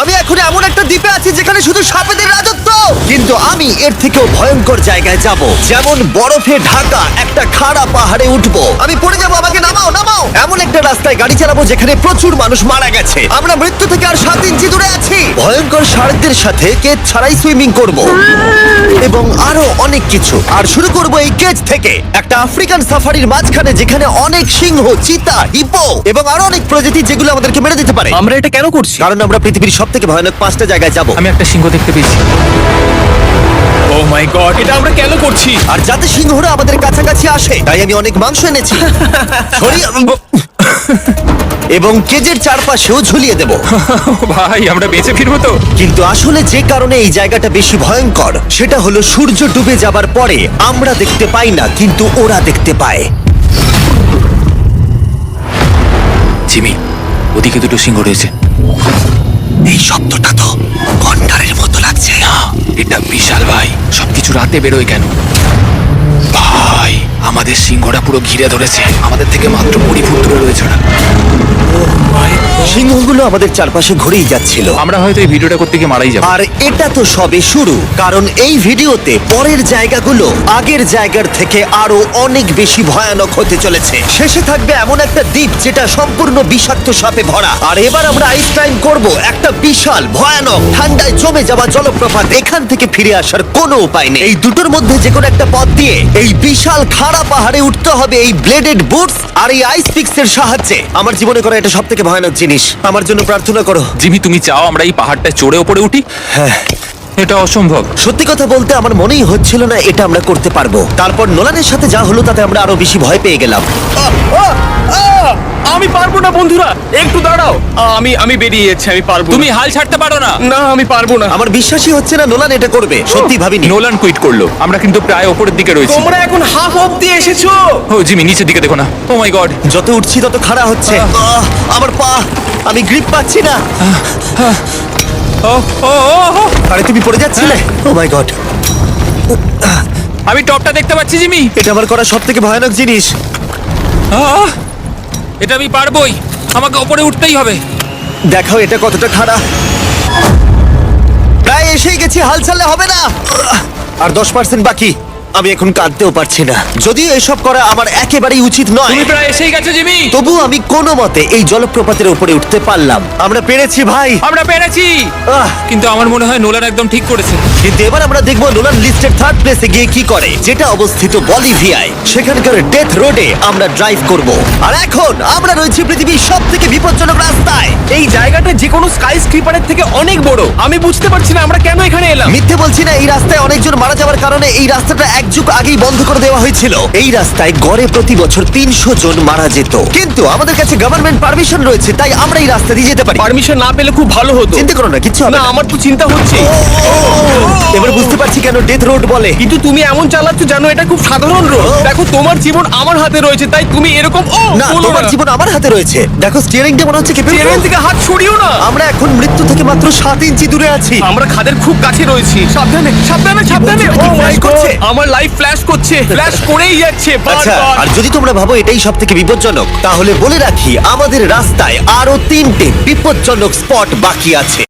আমি এখন এমন একটা দ্বীপে আছি যেখানে শুধু সাপেদের রাজত্ব, কিন্তু আমি এর থেকেও ভয়ঙ্কর জায়গায় যাব, যেমন বরফে ঢাকা একটা খাড়া পাহাড়ে উঠবো। আমি পড়ে যাবো, আমাকে নামাও নামাও। এমন একটা রাস্তায় গাড়ি চালাবো যেখানে প্রচুর মানুষ মারা গেছে। আমরা মৃত্যু থেকে আর 7 ইঞ্চি দূরে আছি। ভয়ঙ্কর শার্কদের সাথে কেজ ছাড়াই সুইমিং করব এবং আরো অনেক কিছু। আর শুরু করব এই কেজ থেকে, একটা আফ্রিকান সাফারির মাঝখানে যেখানে অনেক সিংহ, চিতা, হিপো এবং আরো অনেক প্রজাতি যেগুলো আমাদেরকে মেরে দিতে পারে। আমরা এটা কেন করছি? কারণ আমরা পৃথিবীর সব থেকে ভয়ানক 5টা জায়গায় যাব। আমি একটা সিংহ দেখতে পেয়েছি। ও মাই গড, এটা আমরা কেন করছি? আর যাতে সিংহরা আমাদের কাছাকাছি আসে তাই আমি অনেক মাংস এনেছি। ছড়িয়ে এবং কেজের চারপাশেও ঝুলিয়ে দেব। ভাই আমরা বেঁচে ফিরবো তো? কিন্তু আসলে যে কারণে এই জায়গাটা বেশি ভয়ঙ্কর সেটা হলো সূর্য ডুবে যাবার পরে আমরা দেখতে পাই না, কিন্তু ওরা দেখতে পায়। জিমি, ওদিকে দুটো সিংহ রয়েছে। এই শব্দটা তো কন্ডারের মতো লাগছে। না, এটা বিশাল ভাই। সবকিছু রাতে বেরোয় কেন? ভাই, আমাদের সিংহরা পুরো ঘিরে ধরেছে। আমাদের থেকে মাত্র 20 ফুট দূরে রয়েছে ওরা। সিংহগুলো আমাদের চারপাশে ঘুরেই যাচ্ছিল। আমরা হয়তো এই ভিডিওটা করতে গিয়ে মারাই যাবো। আর এটা তো সবে শুরু, কারণ এই ভিডিওতে পরের জায়গাগুলো আগের জায়গার থেকে আরো অনেক বেশি ভয়ানক হতে চলেছে। শেষে থাকবে এমন একটা দ্বীপ যেটা সম্পূর্ণ বিষাক্ত সাপে ভরা। আর এবার আমরা আইস ক্লাইম করব একটা বিশাল ভয়ানক ঠান্ডায় জমে যাওয়া জলপ্রপাত। এখান থেকে ফিরে আসার কোনো উপায় নেই। এই দুটোর মধ্যে যে কোনো একটা পথ দিয়ে এই বিশাল খাড়া পাহাড়ে উঠতে হবে এই ব্লেডেড বুটস আর এই আইস পিক্সের সাহায্যে। আমার জীবনে করা এটা সবথেকে ভয়ানক জিনিস। আমার জন্য প্রার্থনা করো। জিমি, তুমি চাও আমরা এই পাহাড়টা চড়ে ওপরে উঠি? হ্যাঁ, এটা অসম্ভব। সত্যি কথা বলতে আমার মনেই হচ্ছিল না এটা আমরা করতে পারবো। তারপর নোলানের সাথে যা হলো তাতে আমরা আরো বেশি ভয় পেয়ে গেলাম। আমি পারবো না বন্ধুরা, একটু দাঁড়াও। আমি বেরিয়ে যাচ্ছি, আমি পারবো তুমি না। হাল ছাড়তে পারো না। না, আমি পারবো না। আমার বিশ্বাসই হচ্ছে না নোলান এটা করবে। সত্যি ভাবিনি। নোলান কুইট করলো। আমরা কিন্তু প্রায় ওপরের দিকে রয়েছি। তোমরা এখন হাফ অব্দি এসেছো। ও জিমি, নিচের দিকে দেখো না। ও মাই গড। যত উঠছি তত খাড়া হচ্ছে। আমার পা, আমি গ্রিপ পাচ্ছি না। ও ও ও, ও। আরে তুমি পড়ে যাচ্ছিলে। ও মাই গড, আমি টপটা দেখতে পাচ্ছি জিমি। এটা আমার করা সব থেকে ভয়ানক জিনিস। আহ! এটা আমি পারবোই। আমাকে ওপরে উঠতেই হবে। দেখাও এটা কতটা খাড়া। প্রায় এসেই গেছি, হাল ছাড়লে হবে না। আর 10% বাকি। আমি এখন কাঁদতেও পারছি না। যদিও এসব করা আমার একেবারেই উচিত নয়, তুমি প্রায় এসেই গেছো জিমি। তবু আমি কোনো মতে এই জলপ্রপাতের উপরে উঠতে পারলাম। আমরা পেরেছি ভাই। আমরা পেরেছি। আহ, কিন্তু আমার মনে হয় নোলান একদম ঠিক করেছে। কিন্তু এবার আমরা দেখবো নোলান লিস্টের 3rd প্লেসে গিয়ে কি করে, যেটা অবস্থিত বলিভিয়ায়। সেখানকার ডেথ রোডে আমরা ড্রাইভ করব। আর এখন আমরা রয়েছি পৃথিবীর সব থেকে বিপজ্জনক রাস্তায়। এই জায়গাটা যে কোনো স্কাই স্ক্রিপারের থেকে অনেক বড়। আমি বুঝতে পারছি না আমরা কেন এখানে এলাম। মিথ্যে বলছি না, এই রাস্তায় অনেকজন মারা যাওয়ার কারণে এই রাস্তাটা 1 যুগ আগেই বন্ধ করে দেওয়া হয়েছিল। এই রাস্তায় গড়ে প্রতি বছর 300 জন মারা যেত, কিন্তু আমাদের কাছে গভর্নমেন্ট পারমিশন রয়েছে, তাই আমরা এই রাস্তা দিয়ে যেতে পারি। পারমিশন না পেলে খুব ভালো হতো। চিন্তা করো না, কিচ্ছু হবে না, না। আমার তো চিন্তা হচ্ছে। এবার বুঝতে পারছি কেন ডেথ রোড বলে। কিন্তু তুমি এমন চালাচ্ছ জানো এটা খুব সাধারণ রোড। দেখো তোমার জীবন আমার হাতে রয়েছে, তাই তুমি এরকম না, তোমার জীবন আমার হাতে রয়েছে। দেখো স্টিয়ারিংটা মনে হচ্ছে কেঁপে ট্রেন উঠলো। থেকে হাত সরিও না। আমরা এখন মৃত্যু থেকে মাত্র 7 ইঞ্চি দূরে আছি। আমরা খাদের খুব কাছে রয়েছি। সাবধানে সাবধানে সাবধানে। বলছো, ও কি মাই flash গড, করছে? আমার লাইফ ফ্ল্যাশ করছে, ফ্ল্যাশ করেই যাচ্ছে আচ্ছা, বারবার। আর যদি তোমরা ভাবো এটাই সব থেকে বিপজ্জনক, তাহলে বলে রাখি আমাদের রাস্তায় আরো 3টে বিপজ্জনক স্পট বাকি আছে।